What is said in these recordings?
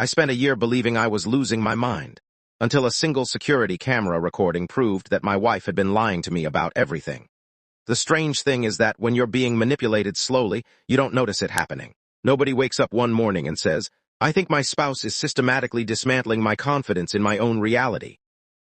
I spent a year believing I was losing my mind, until a single security camera recording proved that my wife had been lying to me about everything. The strange thing is that when you're being manipulated slowly, you don't notice it happening. Nobody wakes up one morning and says, "I think my spouse is systematically dismantling my confidence in my own reality."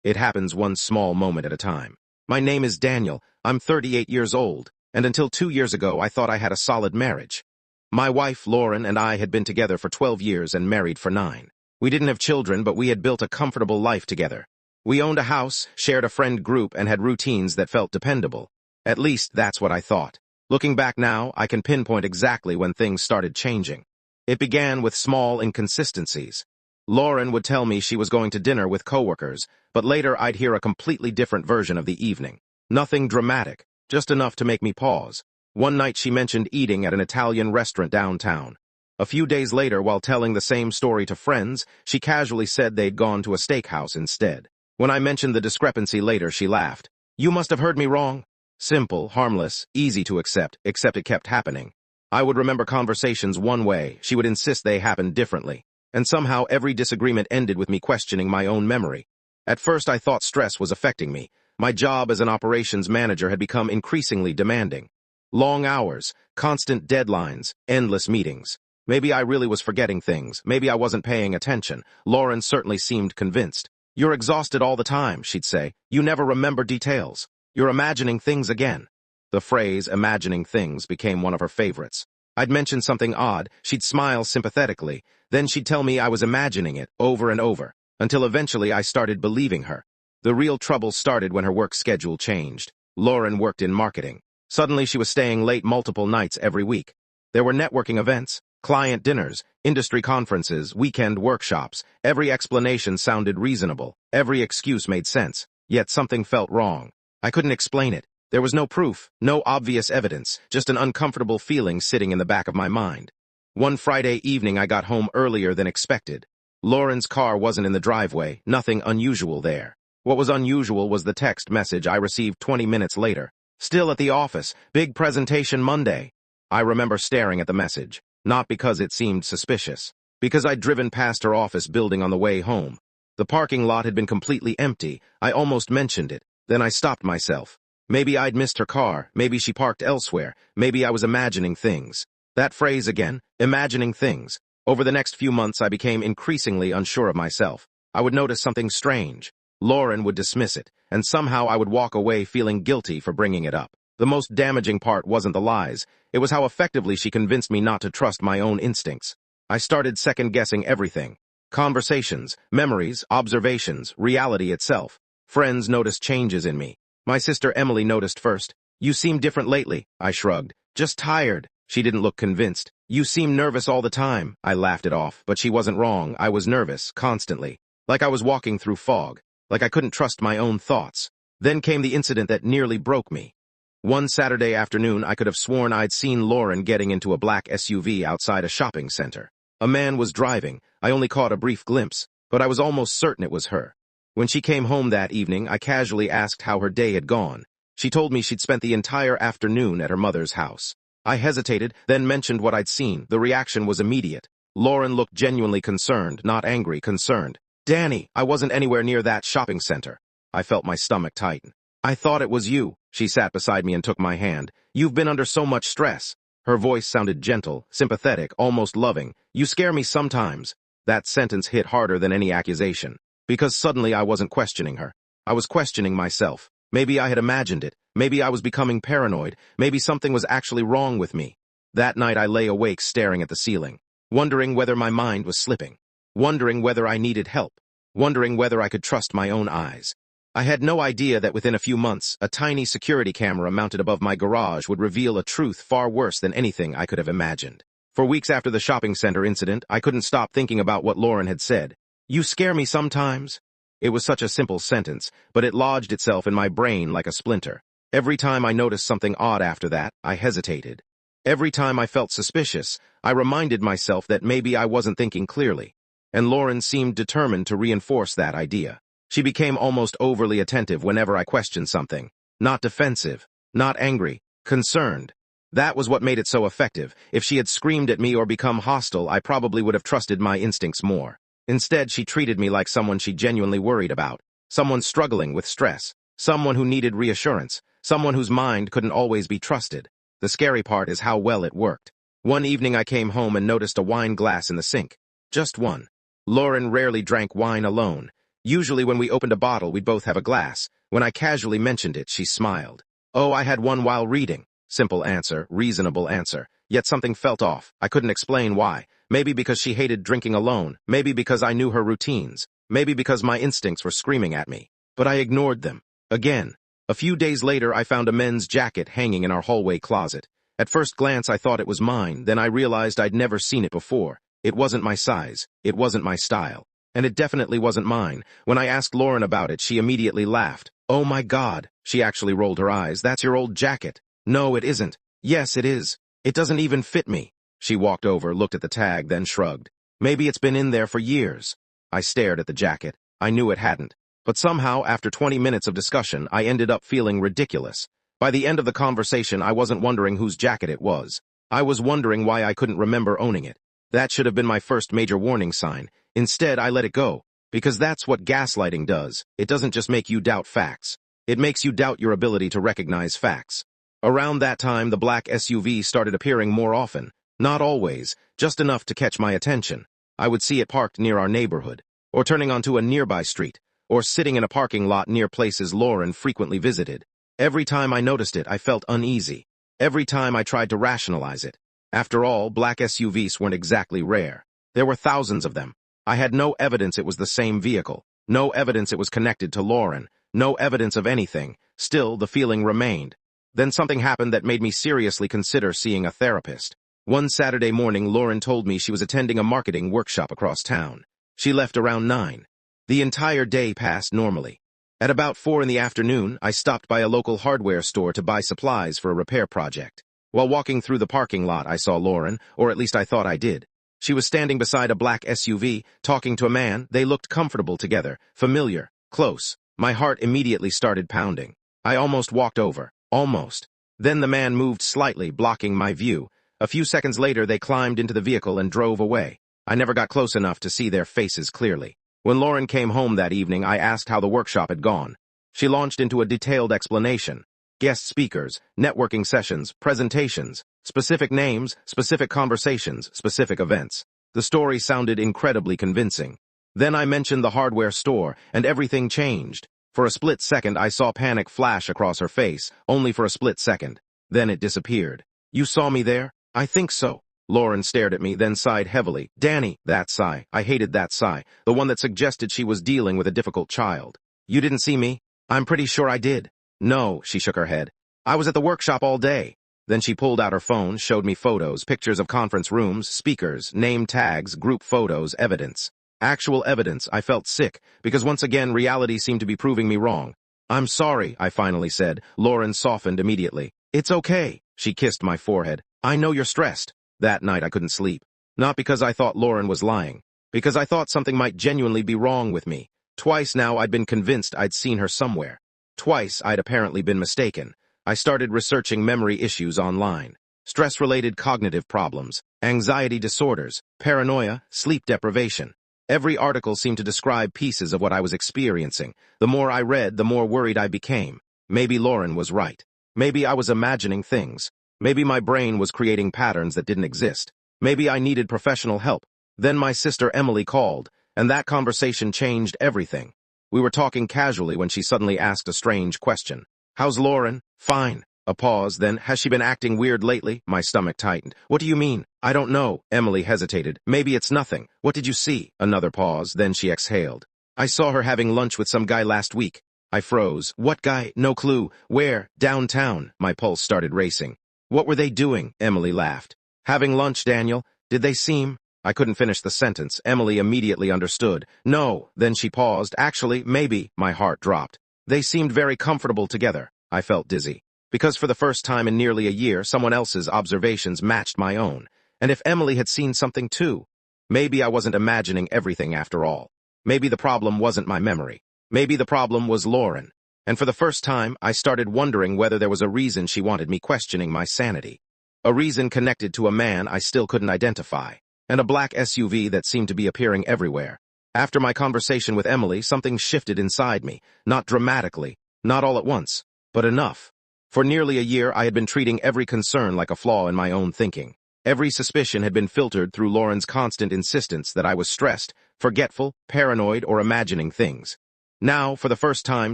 It happens one small moment at a time. My name is Daniel, I'm 38 years old, and until 2 years ago I thought I had a solid marriage. My wife, Lauren, and I had been together for 12 years and married for 9. We didn't have children, but we had built a comfortable life together. We owned a house, shared a friend group, and had routines that felt dependable. At least that's what I thought. Looking back now, I can pinpoint exactly when things started changing. It began with small inconsistencies. Lauren would tell me she was going to dinner with coworkers, but later I'd hear a completely different version of the evening. Nothing dramatic, just enough to make me pause. One night she mentioned eating at an Italian restaurant downtown. A few days later, while telling the same story to friends, she casually said they'd gone to a steakhouse instead. When I mentioned the discrepancy later, she laughed. "You must have heard me wrong." Simple, harmless, easy to accept, except it kept happening. I would remember conversations one way, she would insist they happened differently. And somehow every disagreement ended with me questioning my own memory. At first I thought stress was affecting me. My job as an operations manager had become increasingly demanding. Long hours, constant deadlines, endless meetings. Maybe I really was forgetting things. Maybe I wasn't paying attention. Lauren certainly seemed convinced. "You're exhausted all the time," she'd say. "You never remember details. You're imagining things again." The phrase, imagining things, became one of her favorites. I'd mention something odd, she'd smile sympathetically. Then she'd tell me I was imagining it over and over, until eventually I started believing her. The real trouble started when her work schedule changed. Lauren worked in marketing. Suddenly she was staying late multiple nights every week. There were networking events, client dinners, industry conferences, weekend workshops. Every explanation sounded reasonable. Every excuse made sense. Yet something felt wrong. I couldn't explain it. There was no proof, no obvious evidence, just an uncomfortable feeling sitting in the back of my mind. One Friday evening I got home earlier than expected. Lauren's car wasn't in the driveway, nothing unusual there. What was unusual was the text message I received 20 minutes later. "Still at the office, big presentation Monday." I remember staring at the message, not because it seemed suspicious, because I'd driven past her office building on the way home. The parking lot had been completely empty. I almost mentioned it. Then I stopped myself. Maybe I'd missed her car, maybe she parked elsewhere, maybe I was imagining things. That phrase again, imagining things. Over the next few months I became increasingly unsure of myself. I would notice something strange. Lauren would dismiss it, and somehow I would walk away feeling guilty for bringing it up. The most damaging part wasn't the lies. It was how effectively she convinced me not to trust my own instincts. I started second-guessing everything. Conversations, memories, observations, reality itself. Friends noticed changes in me. My sister Emily noticed first. "You seem different lately," I shrugged. "Just tired." She didn't look convinced. "You seem nervous all the time." I laughed it off, but she wasn't wrong. I was nervous, constantly. Like I was walking through fog. Like I couldn't trust my own thoughts. Then came the incident that nearly broke me. One Saturday afternoon, I could have sworn I'd seen Lauren getting into a black SUV outside a shopping center. A man was driving. I only caught a brief glimpse, but I was almost certain it was her. When she came home that evening, I casually asked how her day had gone. She told me she'd spent the entire afternoon at her mother's house. I hesitated, then mentioned what I'd seen. The reaction was immediate. Lauren looked genuinely concerned, not angry, concerned. "Danny, I wasn't anywhere near that shopping center." I felt my stomach tighten. "I thought it was you." She sat beside me and took my hand. "You've been under so much stress." Her voice sounded gentle, sympathetic, almost loving. "You scare me sometimes." That sentence hit harder than any accusation, because suddenly I wasn't questioning her. I was questioning myself. Maybe I had imagined it. Maybe I was becoming paranoid. Maybe something was actually wrong with me. That night I lay awake staring at the ceiling, wondering whether my mind was slipping, wondering whether I needed help, wondering whether I could trust my own eyes. I had no idea that within a few months, a tiny security camera mounted above my garage would reveal a truth far worse than anything I could have imagined. For weeks after the shopping center incident, I couldn't stop thinking about what Lauren had said. "You scare me sometimes." It was such a simple sentence, but it lodged itself in my brain like a splinter. Every time I noticed something odd after that, I hesitated. Every time I felt suspicious, I reminded myself that maybe I wasn't thinking clearly. And Lauren seemed determined to reinforce that idea. She became almost overly attentive whenever I questioned something. Not defensive, not angry, concerned. That was what made it so effective. If she had screamed at me or become hostile, I probably would have trusted my instincts more. Instead, she treated me like someone she genuinely worried about, someone struggling with stress, someone who needed reassurance, someone whose mind couldn't always be trusted. The scary part is how well it worked. One evening I came home and noticed a wine glass in the sink. Just one. Lauren rarely drank wine alone. Usually when we opened a bottle, we'd both have a glass. When I casually mentioned it, she smiled. "Oh, I had one while reading." Simple answer, reasonable answer. Yet something felt off. I couldn't explain why. Maybe because she hated drinking alone. Maybe because I knew her routines. Maybe because my instincts were screaming at me. But I ignored them. Again. A few days later, I found a men's jacket hanging in our hallway closet. At first glance, I thought it was mine. Then I realized I'd never seen it before. It wasn't my size. It wasn't my style. And it definitely wasn't mine. When I asked Lauren about it, she immediately laughed. "Oh my God." She actually rolled her eyes. "That's your old jacket." "No, it isn't." "Yes, it is. It doesn't even fit me." She walked over, looked at the tag, then shrugged. "Maybe it's been in there for years." I stared at the jacket. I knew it hadn't. But somehow, after 20 minutes of discussion, I ended up feeling ridiculous. By the end of the conversation, I wasn't wondering whose jacket it was. I was wondering why I couldn't remember owning it. That should have been my first major warning sign. Instead, I let it go. Because that's what gaslighting does. It doesn't just make you doubt facts. It makes you doubt your ability to recognize facts. Around that time, the black SUV started appearing more often. Not always, just enough to catch my attention. I would see it parked near our neighborhood, or turning onto a nearby street, or sitting in a parking lot near places Lauren frequently visited. Every time I noticed it, I felt uneasy. Every time I tried to rationalize it. After all, black SUVs weren't exactly rare. There were thousands of them. I had no evidence it was the same vehicle. No evidence it was connected to Lauren. No evidence of anything. Still, the feeling remained. Then something happened that made me seriously consider seeing a therapist. One Saturday morning, Lauren told me she was attending a marketing workshop across town. She left around 9. The entire day passed normally. At about 4 in the afternoon, I stopped by a local hardware store to buy supplies for a repair project. While walking through the parking lot, I saw Lauren, or at least I thought I did. She was standing beside a black SUV, talking to a man. They looked comfortable together, familiar, close. My heart immediately started pounding. I almost walked over. Almost. Then the man moved slightly, blocking my view. A few seconds later, they climbed into the vehicle and drove away. I never got close enough to see their faces clearly. When Lauren came home that evening, I asked how the workshop had gone. She launched into a detailed explanation. Guest speakers, networking sessions, presentations, specific names, specific conversations, specific events. The story sounded incredibly convincing. Then I mentioned the hardware store, and everything changed. For a split second, I saw panic flash across her face, only for a split second. Then it disappeared. "You saw me there?" "I think so." Lauren stared at me, then sighed heavily. "Danny," that sigh. I hated that sigh, the one that suggested she was dealing with a difficult child. "You didn't see me?" "I'm pretty sure I did." "No," she shook her head. "I was at the workshop all day." Then she pulled out her phone, showed me photos, pictures of conference rooms, speakers, name tags, group photos, evidence. Actual evidence. I felt sick, because once again reality seemed to be proving me wrong. "I'm sorry," I finally said. Lauren softened immediately. "It's okay." She kissed my forehead. "I know you're stressed." That night I couldn't sleep. Not because I thought Lauren was lying. Because I thought something might genuinely be wrong with me. Twice now I'd been convinced I'd seen her somewhere. Twice I'd apparently been mistaken. I started researching memory issues online. Stress-related cognitive problems, anxiety disorders, paranoia, sleep deprivation. Every article seemed to describe pieces of what I was experiencing. The more I read, the more worried I became. Maybe Lauren was right. Maybe I was imagining things. Maybe my brain was creating patterns that didn't exist. Maybe I needed professional help. Then my sister Emily called, and that conversation changed everything. We were talking casually when she suddenly asked a strange question. "How's Lauren?" "Fine." A pause, then, "Has she been acting weird lately?" My stomach tightened. "What do you mean?" "I don't know." Emily hesitated. "Maybe it's nothing." "What did you see?" Another pause, then she exhaled. "I saw her having lunch with some guy last week." I froze. "What guy?" "No clue." "Where?" "Downtown." My pulse started racing. "What were they doing?" Emily laughed. "Having lunch, Daniel." "Did they seem—" I couldn't finish the sentence. Emily immediately understood. "No." Then she paused. "Actually, maybe." My heart dropped. "They seemed very comfortable together." I felt dizzy. Because for the first time in nearly a year, someone else's observations matched my own. And if Emily had seen something too? Maybe I wasn't imagining everything after all. Maybe the problem wasn't my memory. Maybe the problem was Lauren. And for the first time, I started wondering whether there was a reason she wanted me questioning my sanity. A reason connected to a man I still couldn't identify, and a black SUV that seemed to be appearing everywhere. After my conversation with Emily, something shifted inside me, not dramatically, not all at once, but enough. For nearly a year, I had been treating every concern like a flaw in my own thinking. Every suspicion had been filtered through Lauren's constant insistence that I was stressed, forgetful, paranoid, or imagining things. Now, for the first time,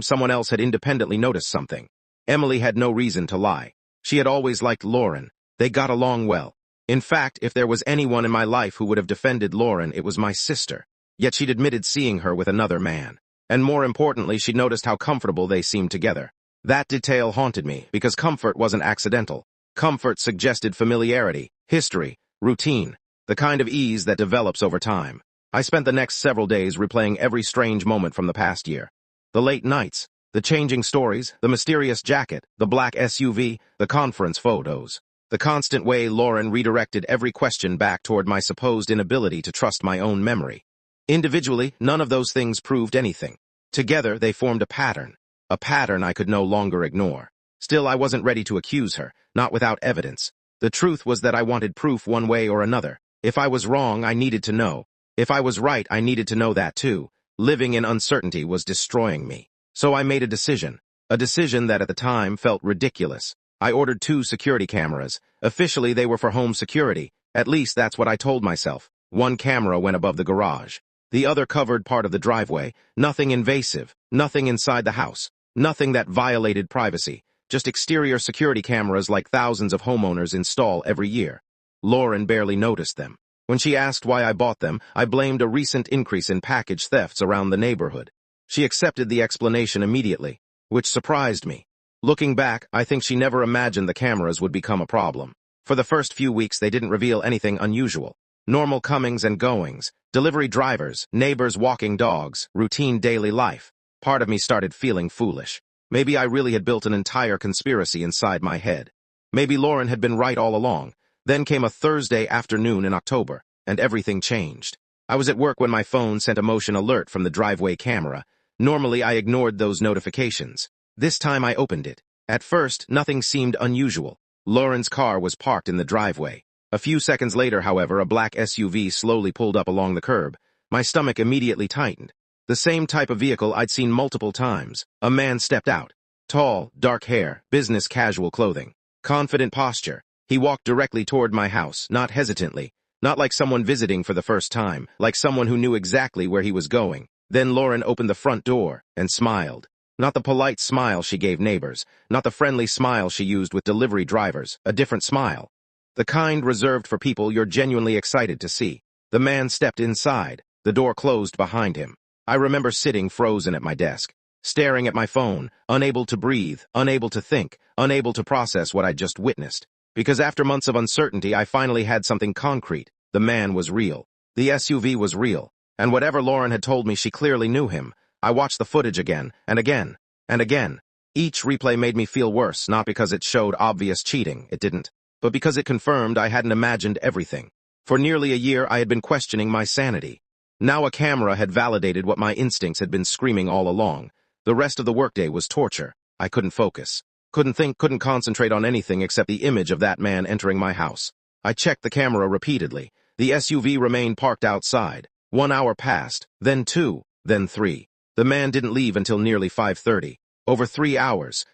someone else had independently noticed something. Emily had no reason to lie. She had always liked Lauren. They got along well. In fact, if there was anyone in my life who would have defended Lauren, it was my sister. Yet she'd admitted seeing her with another man. And more importantly, she'd noticed how comfortable they seemed together. That detail haunted me, because comfort wasn't accidental. Comfort suggested familiarity, history, routine, the kind of ease that develops over time. I spent the next several days replaying every strange moment from the past year. The late nights, the changing stories, the mysterious jacket, the black SUV, the conference photos. The constant way Lauren redirected every question back toward my supposed inability to trust my own memory. Individually, none of those things proved anything. Together, they formed a pattern I could no longer ignore. Still, I wasn't ready to accuse her, not without evidence. The truth was that I wanted proof one way or another. If I was wrong, I needed to know. If I was right, I needed to know that too. Living in uncertainty was destroying me. So I made a decision that at the time felt ridiculous. I ordered 2 security cameras. Officially, they were for home security. At least that's what I told myself. One camera went above the garage. The other covered part of the driveway. Nothing invasive, nothing inside the house, nothing that violated privacy, just exterior security cameras like thousands of homeowners install every year. Lauren barely noticed them. When she asked why I bought them, I blamed a recent increase in package thefts around the neighborhood. She accepted the explanation immediately, which surprised me. Looking back, I think she never imagined the cameras would become a problem. For the first few weeks, they didn't reveal anything unusual. Normal comings and goings, delivery drivers, neighbors walking dogs, routine daily life. Part of me started feeling foolish. Maybe I really had built an entire conspiracy inside my head. Maybe Lauren had been right all along. Then came a Thursday afternoon in October, and everything changed. I was at work when my phone sent a motion alert from the driveway camera. Normally, I ignored those notifications. This time I opened it. At first, nothing seemed unusual. Lauren's car was parked in the driveway. A few seconds later, however, a black SUV slowly pulled up along the curb. My stomach immediately tightened. The same type of vehicle I'd seen multiple times. A man stepped out. Tall, dark hair, business casual clothing. Confident posture. He walked directly toward my house, not hesitantly. Not like someone visiting for the first time, like someone who knew exactly where he was going. Then Lauren opened the front door and smiled. Not the polite smile she gave neighbors, not the friendly smile she used with delivery drivers, a different smile. The kind reserved for people you're genuinely excited to see. The man stepped inside. The door closed behind him. I remember sitting frozen at my desk, staring at my phone, unable to breathe, unable to think, unable to process what I'd just witnessed. Because after months of uncertainty, I finally had something concrete. The man was real. The SUV was real. And whatever Lauren had told me, she clearly knew him. I watched the footage again, and again, and again. Each replay made me feel worse, not because it showed obvious cheating, it didn't, but because it confirmed I hadn't imagined everything. For nearly a year, I had been questioning my sanity. Now a camera had validated what my instincts had been screaming all along. The rest of the workday was torture. I couldn't focus. Couldn't think, couldn't concentrate on anything except the image of that man entering my house. I checked the camera repeatedly. The SUV remained parked outside. 1 hour passed, then 2, then 3. The man didn't leave until nearly 5:30. Over 3 hours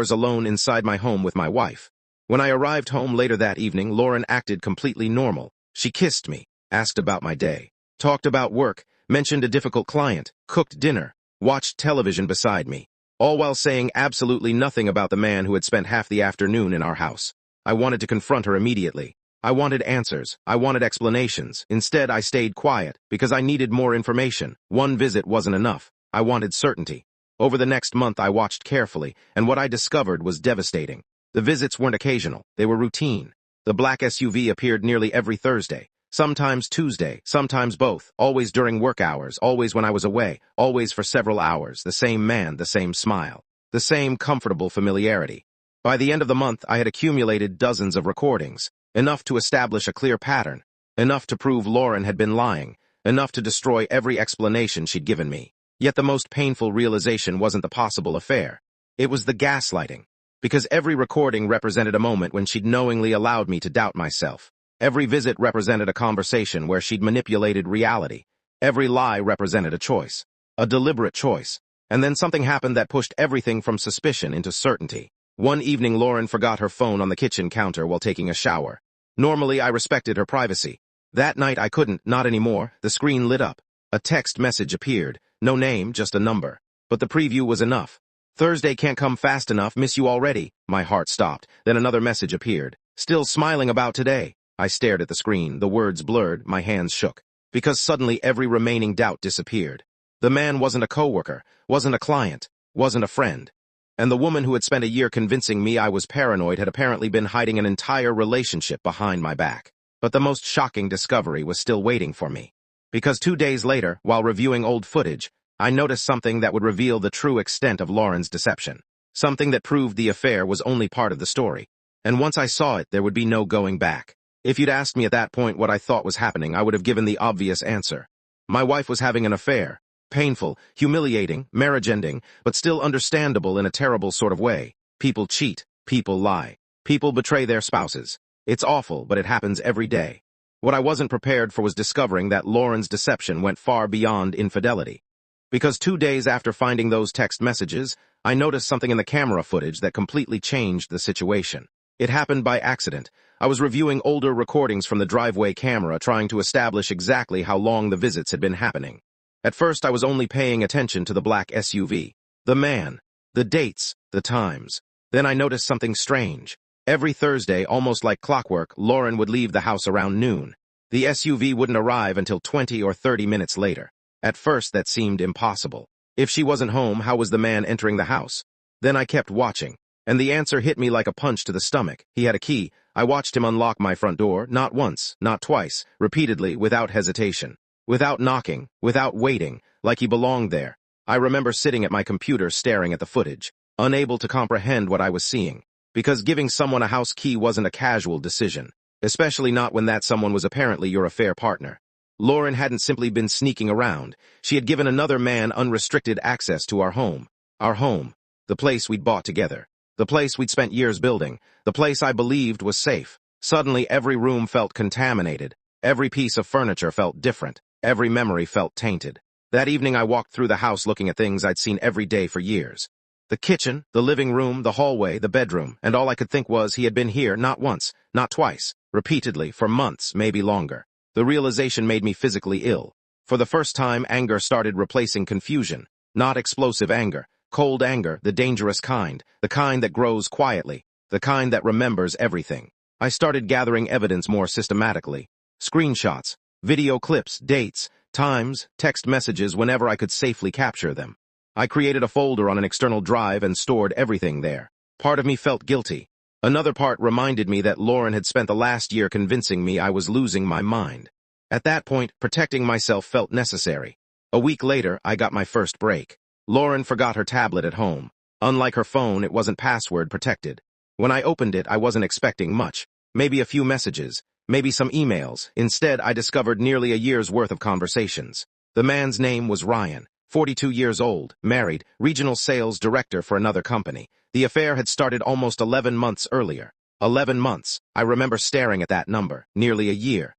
alone inside my home with my wife. When I arrived home later that evening, Lauren acted completely normal. She kissed me, asked about my day, talked about work, mentioned a difficult client, cooked dinner, watched television beside me, all while saying absolutely nothing about the man who had spent half the afternoon in our house. I wanted to confront her immediately. I wanted answers. I wanted explanations. Instead, I stayed quiet because I needed more information. One visit wasn't enough. I wanted certainty. Over the next month, I watched carefully, and what I discovered was devastating. The visits weren't occasional. They were routine. The black SUV appeared nearly every Thursday, sometimes Tuesday, sometimes both, always during work hours, always when I was away, always for several hours, the same man, the same smile, the same comfortable familiarity. By the end of the month, I had accumulated dozens of recordings, enough to establish a clear pattern, enough to prove Lauren had been lying, enough to destroy every explanation she'd given me. Yet the most painful realization wasn't the possible affair. It was the gaslighting. Because every recording represented a moment when she'd knowingly allowed me to doubt myself. Every visit represented a conversation where she'd manipulated reality. Every lie represented a choice, a deliberate choice. And then something happened that pushed everything from suspicion into certainty. One evening, Lauren forgot her phone on the kitchen counter while taking a shower. Normally, I respected her privacy. That night, I couldn't, not anymore. The screen lit up. A text message appeared. No name, just a number. But the preview was enough. Thursday can't come fast enough, miss you already. My heart stopped. Then another message appeared. Still smiling about today. I stared at the screen, the words blurred, my hands shook. Because suddenly every remaining doubt disappeared. The man wasn't a coworker, wasn't a client, wasn't a friend. And the woman who had spent a year convincing me I was paranoid had apparently been hiding an entire relationship behind my back. But the most shocking discovery was still waiting for me. Because 2 days later, while reviewing old footage, I noticed something that would reveal the true extent of Lauren's deception. Something that proved the affair was only part of the story. And once I saw it, there would be no going back. If you'd asked me at that point what I thought was happening, I would have given the obvious answer. My wife was having an affair. Painful, humiliating, marriage-ending, but still understandable in a terrible sort of way. People cheat. People lie. People betray their spouses. It's awful, but it happens every day. What I wasn't prepared for was discovering that Lauren's deception went far beyond infidelity. Because 2 days after finding those text messages, I noticed something in the camera footage that completely changed the situation. It happened by accident. I was reviewing older recordings from the driveway camera, trying to establish exactly how long the visits had been happening. At first, I was only paying attention to the black SUV, the man, the dates, the times. Then I noticed something strange. Every Thursday, almost like clockwork, Lauren would leave the house around noon. The SUV wouldn't arrive until 20 or 30 minutes later. At first, that seemed impossible. If she wasn't home, how was the man entering the house? Then I kept watching, and the answer hit me like a punch to the stomach. He had a key. I watched him unlock my front door, not once, not twice, repeatedly, without hesitation. Without knocking, without waiting, like he belonged there. I remember sitting at my computer staring at the footage, unable to comprehend what I was seeing. Because giving someone a house key wasn't a casual decision, especially not when that someone was apparently your affair partner. Lauren hadn't simply been sneaking around. She had given another man unrestricted access to our home. Our home. The place we'd bought together. The place we'd spent years building. The place I believed was safe. Suddenly every room felt contaminated. Every piece of furniture felt different. Every memory felt tainted. That evening I walked through the house looking at things I'd seen every day for years. The kitchen, the living room, the hallway, the bedroom, and all I could think was he had been here not once, not twice, repeatedly, for months, maybe longer. The realization made me physically ill. For the first time, anger started replacing confusion. Not explosive anger, cold anger, the dangerous kind, the kind that grows quietly, the kind that remembers everything. I started gathering evidence more systematically. Screenshots, video clips, dates, times, text messages whenever I could safely capture them. I created a folder on an external drive and stored everything there. Part of me felt guilty. Another part reminded me that Lauren had spent the last year convincing me I was losing my mind. At that point, protecting myself felt necessary. A week later, I got my first break. Lauren forgot her tablet at home. Unlike her phone, it wasn't password protected. When I opened it, I wasn't expecting much. Maybe a few messages. Maybe some emails. Instead, I discovered nearly a year's worth of conversations. The man's name was Ryan, 42 years old, married, regional sales director for another company. The affair had started almost 11 months earlier. 11 months. I remember staring at that number. Nearly a year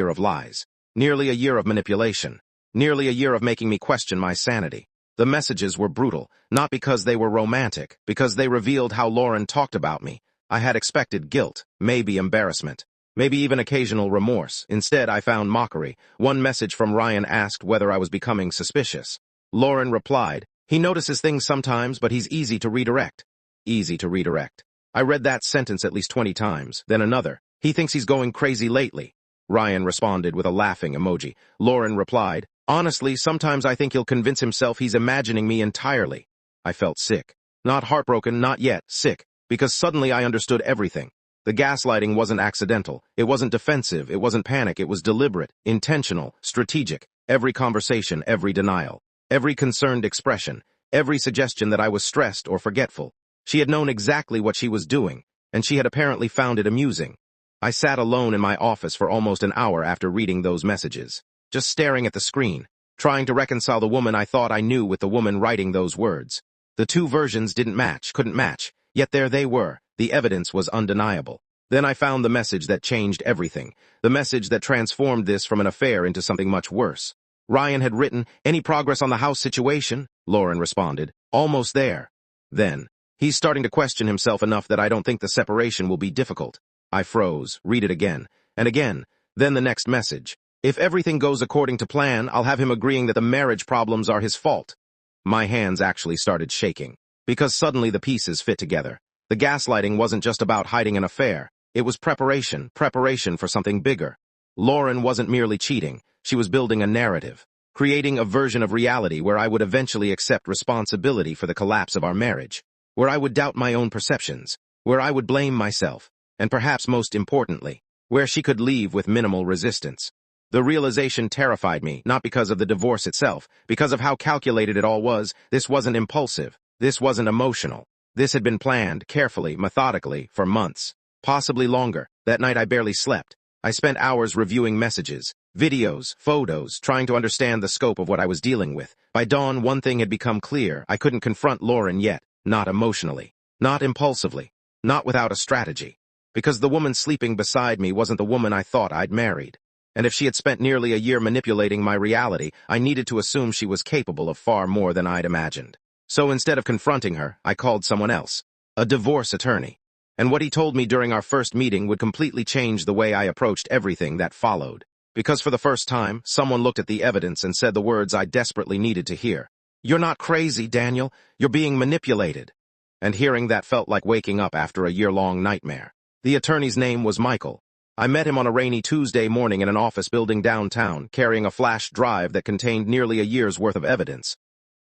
of lies. Nearly a year of manipulation. Nearly a year of making me question my sanity. The messages were brutal, not because they were romantic, because they revealed how Lauren talked about me. I had expected guilt, maybe embarrassment. Maybe even occasional remorse. Instead, I found mockery. One message from Ryan asked whether I was becoming suspicious. Lauren replied, "He notices things sometimes, but he's easy to redirect." Easy to redirect. I read that sentence at least 20 times. Then another. "He thinks he's going crazy lately." Ryan responded with a laughing emoji. Lauren replied, "Honestly, sometimes I think he'll convince himself he's imagining me entirely." I felt sick. Not heartbroken, not yet, sick. Because suddenly I understood everything. The gaslighting wasn't accidental. It wasn't defensive. It wasn't panic. It was deliberate, intentional, strategic. Every conversation, every denial, every concerned expression, every suggestion that I was stressed or forgetful. She had known exactly what she was doing, and she had apparently found it amusing. I sat alone in my office for almost an hour after reading those messages, just staring at the screen, trying to reconcile the woman I thought I knew with the woman writing those words. The two versions didn't match, couldn't match, yet there they were. The evidence was undeniable. Then I found the message that changed everything, the message that transformed this from an affair into something much worse. Ryan had written, "Any progress on the house situation?" Lauren responded, "Almost there." Then, "He's starting to question himself enough that I don't think the separation will be difficult." I froze, read it again, and again, then the next message. "If everything goes according to plan, I'll have him agreeing that the marriage problems are his fault." My hands actually started shaking, because suddenly the pieces fit together. The gaslighting wasn't just about hiding an affair. It was preparation for something bigger. Lauren wasn't merely cheating, she was building a narrative, creating a version of reality where I would eventually accept responsibility for the collapse of our marriage, where I would doubt my own perceptions, where I would blame myself, and perhaps most importantly, where she could leave with minimal resistance. The realization terrified me, not because of the divorce itself, because of how calculated it all was. This wasn't impulsive. This wasn't emotional. This had been planned, carefully, methodically, for months. Possibly longer. That night I barely slept. I spent hours reviewing messages, videos, photos, trying to understand the scope of what I was dealing with. By dawn, one thing had become clear. I couldn't confront Lauren yet. Not emotionally. Not impulsively. Not without a strategy. Because the woman sleeping beside me wasn't the woman I thought I'd married. And if she had spent nearly a year manipulating my reality, I needed to assume she was capable of far more than I'd imagined. So instead of confronting her, I called someone else. A divorce attorney. And what he told me during our first meeting would completely change the way I approached everything that followed. Because for the first time, someone looked at the evidence and said the words I desperately needed to hear. "You're not crazy, Daniel. You're being manipulated." And hearing that felt like waking up after a year-long nightmare. The attorney's name was Michael. I met him on a rainy Tuesday morning in an office building downtown, carrying a flash drive that contained nearly a year's worth of evidence.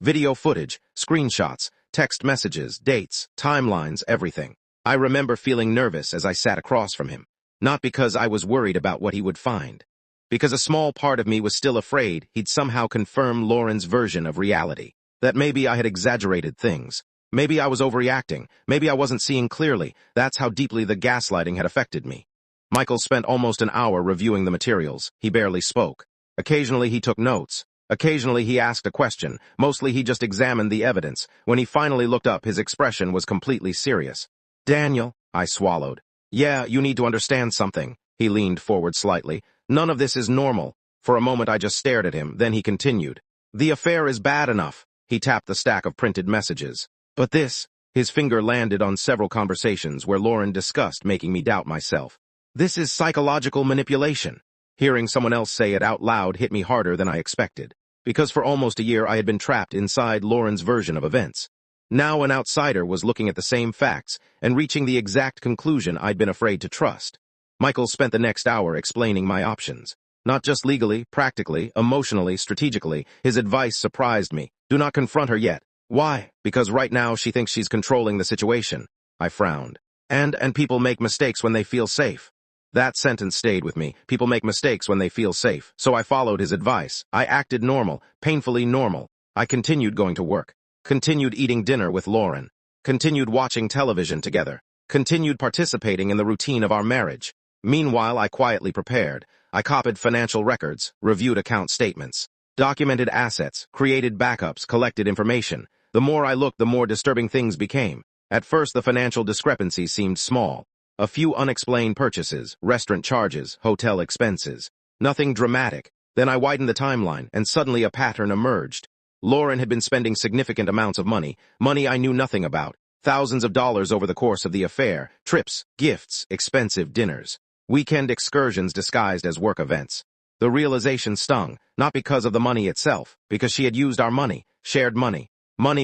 Video footage, screenshots, text messages, dates, timelines, everything. I remember feeling nervous as I sat across from him. Not because I was worried about what he would find. Because a small part of me was still afraid he'd somehow confirm Lauren's version of reality. That maybe I had exaggerated things. Maybe I was overreacting. Maybe I wasn't seeing clearly. That's how deeply the gaslighting had affected me. Michael spent almost an hour reviewing the materials. He barely spoke. Occasionally he took notes. Occasionally he asked a question. Mostly he just examined the evidence. When he finally looked up, his expression was completely serious. "Daniel," I swallowed. "Yeah, you need to understand something." He leaned forward slightly. "None of this is normal." For a moment I just stared at him, then he continued. "The affair is bad enough." He tapped the stack of printed messages. "But this," his finger landed on several conversations where Lauren discussed making me doubt myself. "This is psychological manipulation." Hearing someone else say it out loud hit me harder than I expected. Because for almost a year I had been trapped inside Lauren's version of events. Now an outsider was looking at the same facts and reaching the exact conclusion I'd been afraid to trust. Michael spent the next hour explaining my options. Not just legally, practically, emotionally, strategically. His advice surprised me. "Do not confront her yet." "Why?" "Because right now she thinks she's controlling the situation." I frowned. And people make mistakes when they feel safe." That sentence stayed with me. People make mistakes when they feel safe. So I followed his advice. I acted normal, painfully normal. I continued going to work. Continued eating dinner with Lauren. Continued watching television together. Continued participating in the routine of our marriage. Meanwhile, I quietly prepared. I copied financial records, reviewed account statements, documented assets, created backups, collected information. The more I looked, the more disturbing things became. At first, the financial discrepancies seemed small. A few unexplained purchases, restaurant charges, hotel expenses. Nothing dramatic. Then I widened the timeline, and suddenly a pattern emerged. Lauren had been spending significant amounts of money I knew nothing about, thousands of dollars over the course of the affair, trips, gifts, expensive dinners, weekend excursions disguised as work events. The realization stung, not because of the money itself, because she had used our money, shared money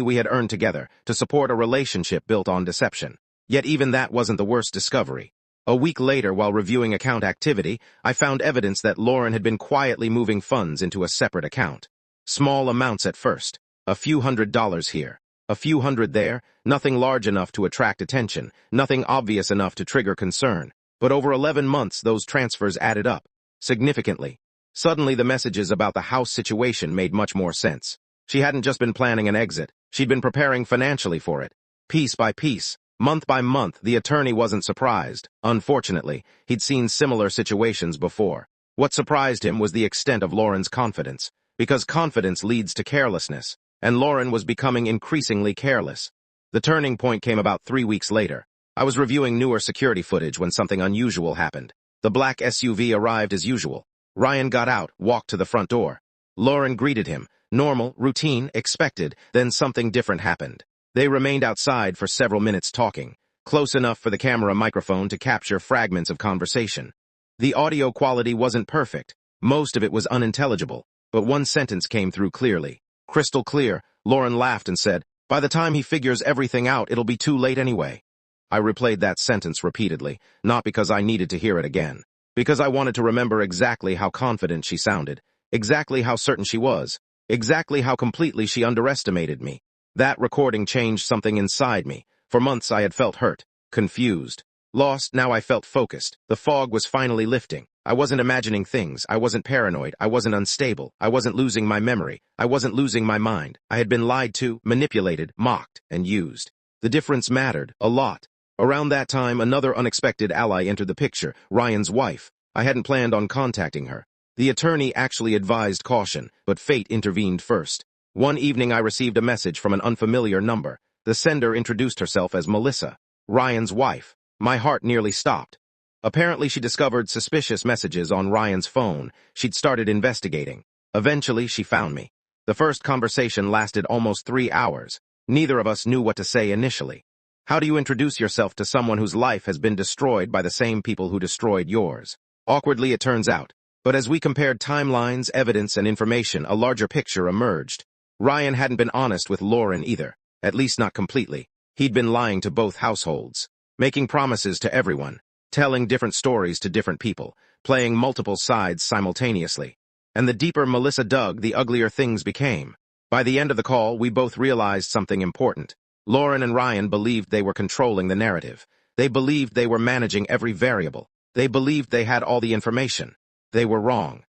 we had earned together, to support a relationship built on deception. Yet even that wasn't the worst discovery. A week later, while reviewing account activity, I found evidence that Lauren had been quietly moving funds into a separate account. Small amounts at first, a few $100s here, a few hundred there, nothing large enough to attract attention, nothing obvious enough to trigger concern. But over 11 months, those transfers added up, significantly. Suddenly, the messages about the house situation made much more sense. She hadn't just been planning an exit, she'd been preparing financially for it. Piece by piece, month by month, the attorney wasn't surprised. Unfortunately, he'd seen similar situations before. What surprised him was the extent of Lauren's confidence. Because confidence leads to carelessness, and Lauren was becoming increasingly careless. The turning point came about 3 weeks later. I was reviewing newer security footage when something unusual happened. The black SUV arrived as usual. Ryan got out, walked to the front door. Lauren greeted him. Normal, routine, expected, then something different happened. They remained outside for several minutes talking, close enough for the camera microphone to capture fragments of conversation. The audio quality wasn't perfect. Most of it was unintelligible, but one sentence came through clearly. Crystal clear. Lauren laughed and said, "By the time he figures everything out, it'll be too late anyway." I replayed that sentence repeatedly, not because I needed to hear it again, because I wanted to remember exactly how confident she sounded, exactly how certain she was, exactly how completely she underestimated me. That recording changed something inside me. For months I had felt hurt, confused, lost. Now I felt focused. The fog was finally lifting. I wasn't imagining things. I wasn't paranoid. I wasn't unstable. I wasn't losing my memory. I wasn't losing my mind. I had been lied to, manipulated, mocked, and used. The difference mattered, a lot. Around that time, another unexpected ally entered the picture, Ryan's wife. I hadn't planned on contacting her. The attorney actually advised caution, but fate intervened first. One evening I received a message from an unfamiliar number. The sender introduced herself as Melissa, Ryan's wife. My heart nearly stopped. Apparently she discovered suspicious messages on Ryan's phone. She'd started investigating. Eventually she found me. The first conversation lasted almost 3 hours. Neither of us knew what to say initially. How do you introduce yourself to someone whose life has been destroyed by the same people who destroyed yours? Awkwardly, it turns out. But as we compared timelines, evidence, and information, a larger picture emerged. Ryan hadn't been honest with Lauren either, at least not completely. He'd been lying to both households, making promises to everyone, telling different stories to different people, playing multiple sides simultaneously. And the deeper Melissa dug, the uglier things became. By the end of the call, we both realized something important. Lauren and Ryan believed they were controlling the narrative. They believed they were managing every variable. They believed they had all the information. They were wrong.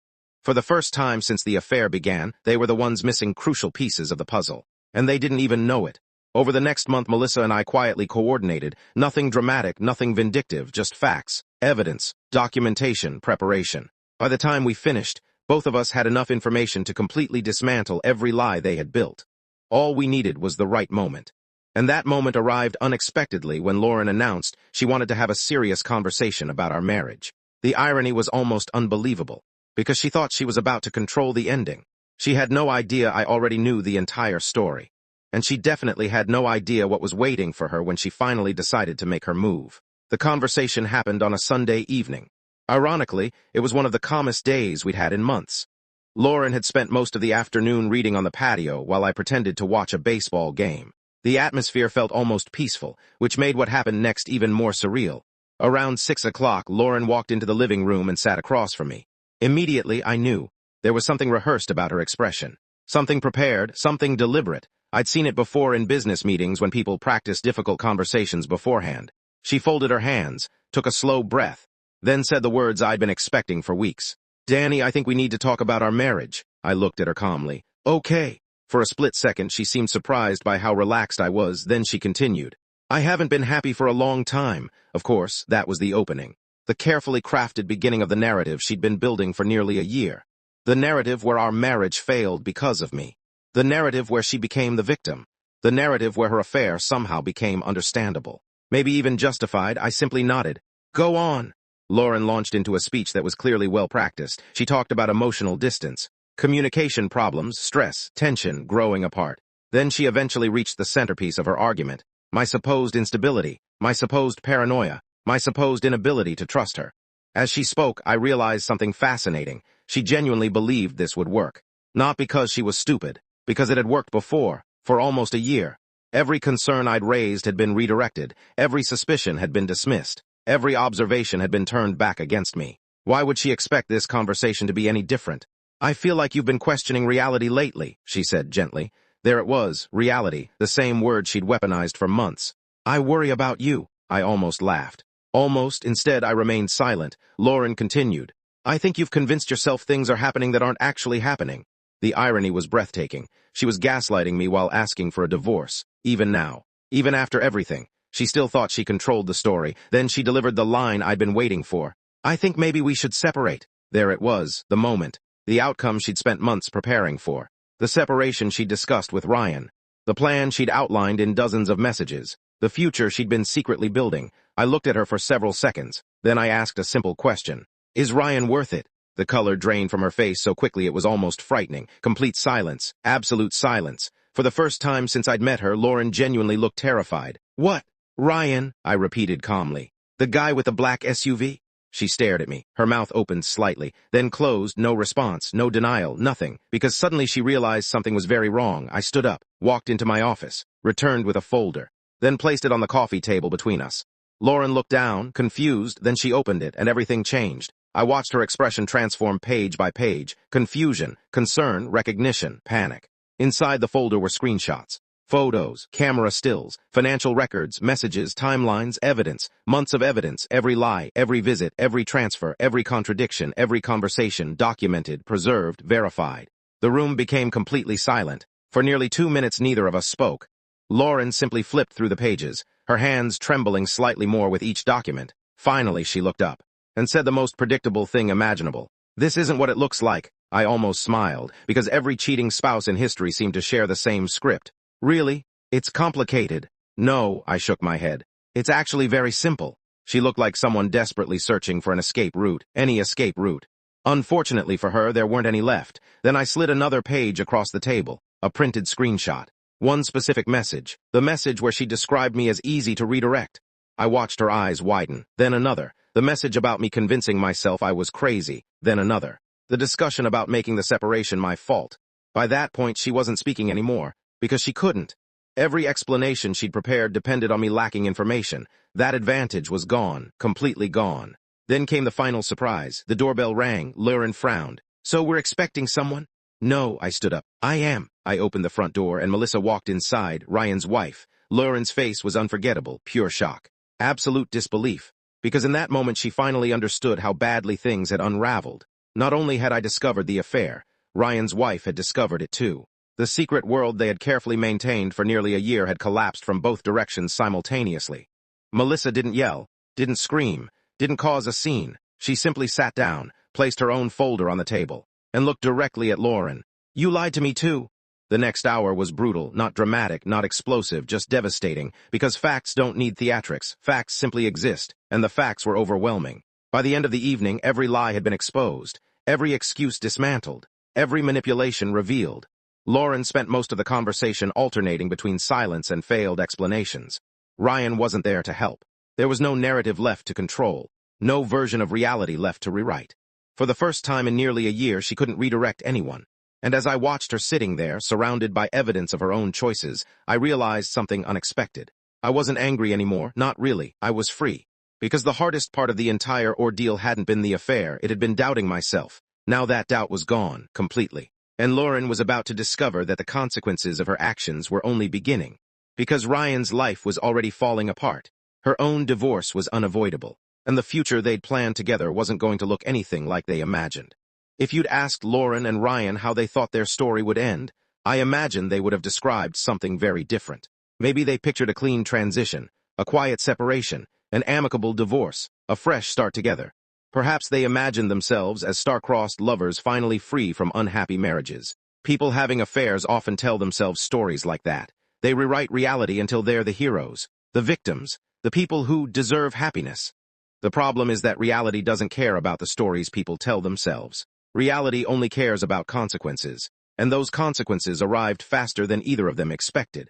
For the first time since the affair began, they were the ones missing crucial pieces of the puzzle. And they didn't even know it. Over the next month, Melissa and I quietly coordinated. Nothing dramatic, nothing vindictive, just facts, evidence, documentation, preparation. By the time we finished, both of us had enough information to completely dismantle every lie they had built. All we needed was the right moment. And that moment arrived unexpectedly when Lauren announced she wanted to have a serious conversation about our marriage. The irony was almost unbelievable, because she thought she was about to control the ending. She had no idea I already knew the entire story. And she definitely had no idea what was waiting for her when she finally decided to make her move. The conversation happened on a Sunday evening. Ironically, it was one of the calmest days we'd had in months. Lauren had spent most of the afternoon reading on the patio while I pretended to watch a baseball game. The atmosphere felt almost peaceful, which made what happened next even more surreal. Around 6 o'clock, Lauren walked into the living room and sat across from me. Immediately, I knew. There was something rehearsed about her expression. Something prepared, something deliberate. I'd seen it before in business meetings when people practice difficult conversations beforehand. She folded her hands, took a slow breath, then said the words I'd been expecting for weeks. "Danny, I think we need to talk about our marriage." I looked at her calmly. "Okay." For a split second, she seemed surprised by how relaxed I was, then she continued. "I haven't been happy for a long time." Of course, that was the opening. The carefully crafted beginning of the narrative she'd been building for nearly a year. The narrative where our marriage failed because of me. The narrative where she became the victim. The narrative where her affair somehow became understandable. Maybe even justified. I simply nodded. "Go on." Lauren launched into a speech that was clearly well practiced. She talked about emotional distance, communication problems, stress, tension, growing apart. Then she eventually reached the centerpiece of her argument. My supposed instability, my supposed paranoia, my supposed inability to trust her. As she spoke, I realized something fascinating. She genuinely believed this would work. Not because she was stupid, because it had worked before, for almost a year. Every concern I'd raised had been redirected. Every suspicion had been dismissed. Every observation had been turned back against me. Why would she expect this conversation to be any different? "I feel like you've been questioning reality lately," she said gently. There it was, reality, the same word she'd weaponized for months. "I worry about you." I almost laughed. Almost. Instead, I remained silent. Lauren continued. "I think you've convinced yourself things are happening that aren't actually happening." The irony was breathtaking. She was gaslighting me while asking for a divorce. Even now. Even after everything. She still thought she controlled the story. Then she delivered the line I'd been waiting for. "I think maybe we should separate." There it was, the moment. The outcome she'd spent months preparing for. The separation she'd discussed with Ryan. The plan she'd outlined in dozens of messages. The future she'd been secretly building. I looked at her for several seconds. Then I asked a simple question. "Is Ryan worth it?" The color drained from her face so quickly it was almost frightening. Complete silence. Absolute silence. For the first time since I'd met her, Lauren genuinely looked terrified. "What?" "Ryan," I repeated calmly. "The guy with the black SUV?" She stared at me, her mouth opened slightly, then closed, no response, no denial, nothing, because suddenly she realized something was very wrong. I stood up, walked into my office, returned with a folder, then placed it on the coffee table between us. Lauren looked down, confused, then she opened it, and everything changed. I watched her expression transform page by page. Confusion, concern, recognition, panic. Inside the folder were screenshots. Photos, camera stills, financial records, messages, timelines, evidence, months of evidence, every lie, every visit, every transfer, every contradiction, every conversation, documented, preserved, verified. The room became completely silent. For nearly 2 minutes neither of us spoke. Lauren simply flipped through the pages, her hands trembling slightly more with each document. Finally, she looked up and said the most predictable thing imaginable. "This isn't what it looks like." I almost smiled, because every cheating spouse in history seemed to share the same script. "Really? It's complicated." "No," I shook my head. "It's actually very simple." She looked like someone desperately searching for an escape route, any escape route. Unfortunately for her, there weren't any left. Then I slid another page across the table, a printed screenshot. One specific message, the message where she described me as easy to redirect. I watched her eyes widen, then another. The message about me convincing myself I was crazy, then another. The discussion about making the separation my fault. By that point, she wasn't speaking anymore. Because she couldn't. Every explanation she'd prepared depended on me lacking information. That advantage was gone, completely gone. Then came the final surprise. The doorbell rang. Lauren frowned. "So we're expecting someone?" "No," I stood up. "I am." I opened the front door and Melissa walked inside, Ryan's wife. Lauren's face was unforgettable, pure shock. Absolute disbelief. Because in that moment she finally understood how badly things had unraveled. Not only had I discovered the affair, Ryan's wife had discovered it too. The secret world they had carefully maintained for nearly a year had collapsed from both directions simultaneously. Melissa didn't yell, didn't scream, didn't cause a scene. She simply sat down, placed her own folder on the table, and looked directly at Lauren. "You lied to me too." The next hour was brutal, not dramatic, not explosive, just devastating, because facts don't need theatrics, facts simply exist, and the facts were overwhelming. By the end of the evening, every lie had been exposed, every excuse dismantled, every manipulation revealed. Lauren spent most of the conversation alternating between silence and failed explanations. Ryan wasn't there to help. There was no narrative left to control, no version of reality left to rewrite. For the first time in nearly a year, she couldn't redirect anyone. And as I watched her sitting there, surrounded by evidence of her own choices, I realized something unexpected. I wasn't angry anymore, not really. I was free. Because the hardest part of the entire ordeal hadn't been the affair, it had been doubting myself. Now that doubt was gone, completely. And Lauren was about to discover that the consequences of her actions were only beginning. Because Ryan's life was already falling apart. Her own divorce was unavoidable. And the future they'd planned together wasn't going to look anything like they imagined. If you'd asked Lauren and Ryan how they thought their story would end, I imagine they would have described something very different. Maybe they pictured a clean transition, a quiet separation, an amicable divorce, a fresh start together. Perhaps they imagined themselves as star-crossed lovers finally free from unhappy marriages. People having affairs often tell themselves stories like that. They rewrite reality until they're the heroes, the victims, the people who deserve happiness. The problem is that reality doesn't care about the stories people tell themselves. Reality only cares about consequences, and those consequences arrived faster than either of them expected.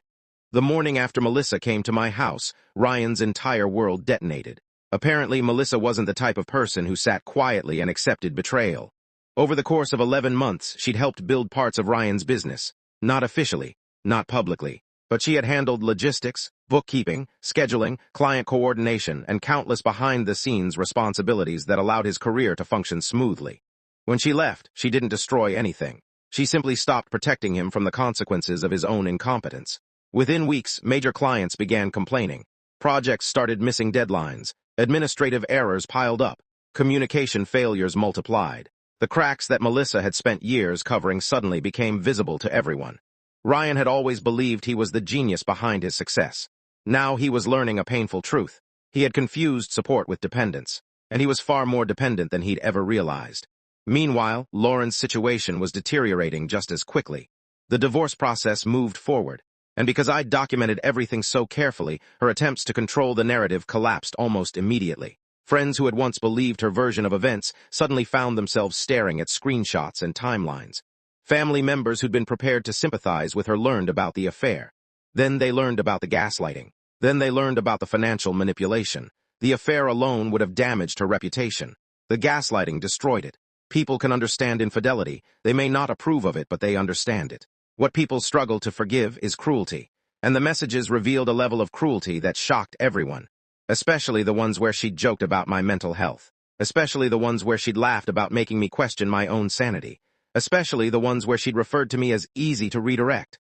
The morning after Melissa came to my house, Ryan's entire world detonated. Apparently, Melissa wasn't the type of person who sat quietly and accepted betrayal. Over the course of 11 months, she'd helped build parts of Ryan's business. Not officially, not publicly, but she had handled logistics, bookkeeping, scheduling, client coordination, and countless behind-the-scenes responsibilities that allowed his career to function smoothly. When she left, she didn't destroy anything. She simply stopped protecting him from the consequences of his own incompetence. Within weeks, major clients began complaining. Projects started missing deadlines. Administrative errors piled up. Communication failures multiplied. The cracks that Melissa had spent years covering suddenly became visible to everyone. Ryan had always believed he was the genius behind his success. Now he was learning a painful truth. He had confused support with dependence, and he was far more dependent than he'd ever realized. Meanwhile, Lauren's situation was deteriorating just as quickly. The divorce process moved forward, and because I'd documented everything so carefully, her attempts to control the narrative collapsed almost immediately. Friends who had once believed her version of events suddenly found themselves staring at screenshots and timelines. Family members who'd been prepared to sympathize with her learned about the affair. Then they learned about the gaslighting. Then they learned about the financial manipulation. The affair alone would have damaged her reputation. The gaslighting destroyed it. People can understand infidelity. They may not approve of it, but they understand it. What people struggle to forgive is cruelty. And the messages revealed a level of cruelty that shocked everyone. Especially the ones where she'd joked about my mental health. Especially the ones where she'd laughed about making me question my own sanity. Especially the ones where she'd referred to me as easy to redirect.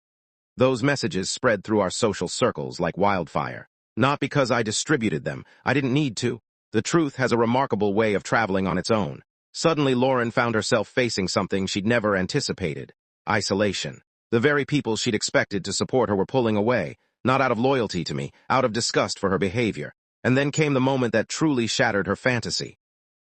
Those messages spread through our social circles like wildfire. Not because I distributed them. I didn't need to. The truth has a remarkable way of traveling on its own. Suddenly, Lauren found herself facing something she'd never anticipated. Isolation. The very people she'd expected to support her were pulling away, not out of loyalty to me, out of disgust for her behavior. And then came the moment that truly shattered her fantasy.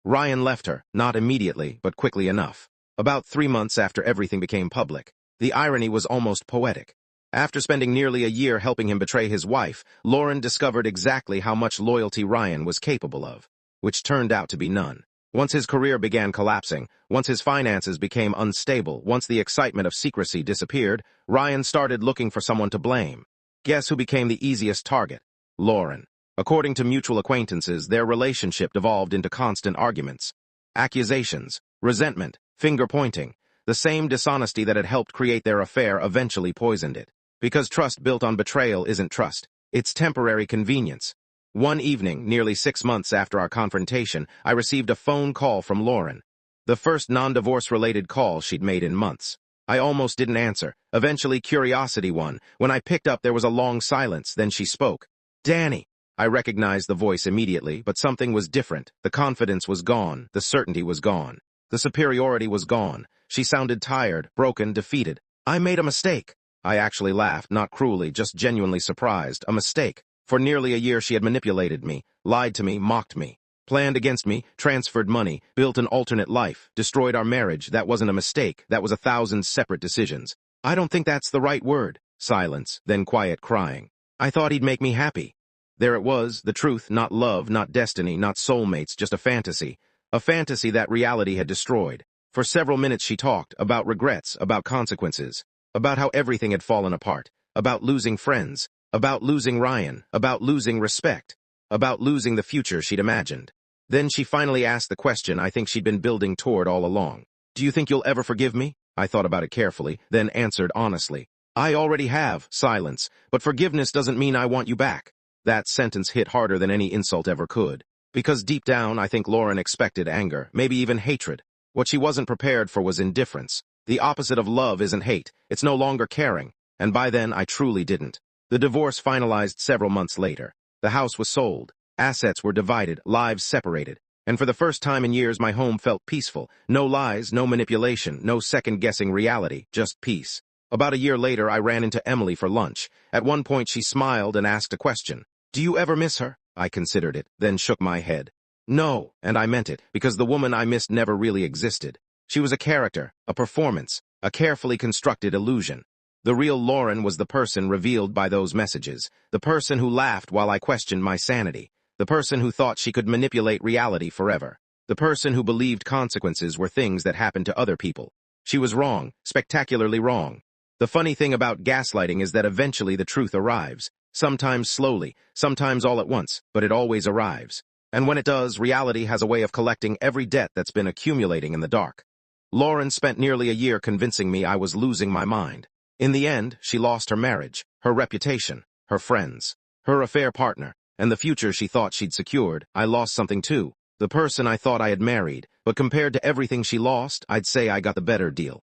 Ryan left her, not immediately, but quickly enough. About 3 months after everything became public. The irony was almost poetic. After spending nearly a year helping him betray his wife, Lauren discovered exactly how much loyalty Ryan was capable of, which turned out to be none. Once his career began collapsing, once his finances became unstable, once the excitement of secrecy disappeared, Ryan started looking for someone to blame. Guess who became the easiest target? Lauren. According to mutual acquaintances, their relationship devolved into constant arguments. Accusations, resentment, finger-pointing. The same dishonesty that had helped create their affair eventually poisoned it. Because trust built on betrayal isn't trust. It's temporary convenience. One evening, nearly 6 months after our confrontation, I received a phone call from Lauren. The first non-divorce-related call she'd made in months. I almost didn't answer. Eventually, curiosity won. When I picked up, there was a long silence. Then she spoke. "Danny." I recognized the voice immediately, but something was different. The confidence was gone. The certainty was gone. The superiority was gone. She sounded tired, broken, defeated. "I made a mistake." I actually laughed, not cruelly, just genuinely surprised. A mistake. For nearly a year she had manipulated me, lied to me, mocked me, planned against me, transferred money, built an alternate life, destroyed our marriage. That wasn't a mistake. That was 1,000 separate decisions. "I don't think that's the right word." Silence, then quiet crying. "I thought he'd make me happy." There it was, the truth, not love, not destiny, not soulmates, just a fantasy. A fantasy that reality had destroyed. For several minutes she talked, about regrets, about consequences, about how everything had fallen apart, about losing friends, about losing Ryan, about losing respect, about losing the future she'd imagined. Then she finally asked the question I think she'd been building toward all along. "Do you think you'll ever forgive me?" I thought about it carefully, then answered honestly. "I already have." Silence. "But forgiveness doesn't mean I want you back." That sentence hit harder than any insult ever could. Because deep down, I think Lauren expected anger, maybe even hatred. What she wasn't prepared for was indifference. The opposite of love isn't hate. It's no longer caring. And by then, I truly didn't. The divorce finalized several months later. The house was sold. Assets were divided, lives separated. And for the first time in years, my home felt peaceful. No lies, no manipulation, no second-guessing reality, just peace. About a year later, I ran into Emily for lunch. At one point, she smiled and asked a question. "Do you ever miss her?" I considered it, then shook my head. No, and I meant it, because the woman I missed never really existed. She was a character, a performance, a carefully constructed illusion. The real Lauren was the person revealed by those messages, the person who laughed while I questioned my sanity, the person who thought she could manipulate reality forever, the person who believed consequences were things that happened to other people. She was wrong, spectacularly wrong. The funny thing about gaslighting is that eventually the truth arrives. Sometimes slowly, sometimes all at once, but it always arrives. And when it does, reality has a way of collecting every debt that's been accumulating in the dark. Lauren spent nearly a year convincing me I was losing my mind. In the end, she lost her marriage, her reputation, her friends, her affair partner, and the future she thought she'd secured. I lost something too, the person I thought I had married, but compared to everything she lost, I'd say I got the better deal.